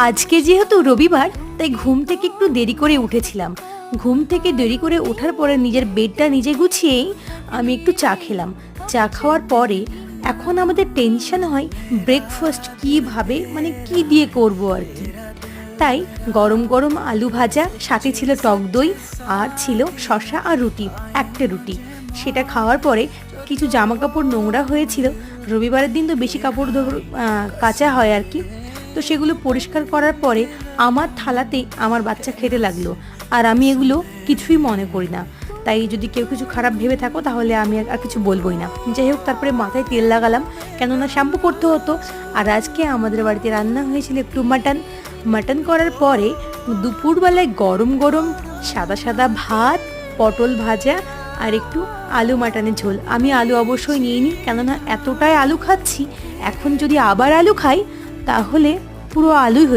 আজকে যেহেতু রবিবার, তাই ঘুম থেকে একটু দেরি করে উঠেছিলাম। ঘুম থেকে দেরি করে ওঠার পরে নিজের বেডটা নিজে গুছিয়েই আমি একটু চা খেলাম। চা খাওয়ার পরে এখন আমাদের টেনশন হয় ব্রেকফাস্ট কীভাবে, মানে কি দিয়ে করব আর কি। তাই গরম গরম আলু ভাজা, সাথে ছিল টক দই, আর ছিল শসা আর রুটি, একটা রুটি। সেটা খাওয়ার পরে কিছু জামা কাপড় নোংরা হয়েছিল, রবিবারের দিন তো বেশি কাপড় কাচা হয় আর কি। তো সেগুলো পরিষ্কার করার পরে আমার থালাতে আমার বাচ্চা খেতে লাগলো, আর আমি এগুলো কিছুই মনে করি না। তাই যদি কেউ কিছু খারাপ ভেবে থাকো তাহলে আমি আর কিছু বলবোই না। যাই হোক, তারপরে মাথায় তেল লাগালাম, কেননা শ্যাম্পু করতে হতো। আর আজকে আমাদের বাড়িতে রান্না হয়েছিল একটু মাটন করার পরে দুপুরবেলায় গরম গরম সাদা সাদা ভাত, পটল ভাজা, আর একটু আলু মাটনের ঝোল। আমি আলু অবশ্যই নিয়ে নিই, কেননা এতটাই আলু খাচ্ছি, এখন যদি আবার আলু খাই তাহলে পুরো আলুই হয়ে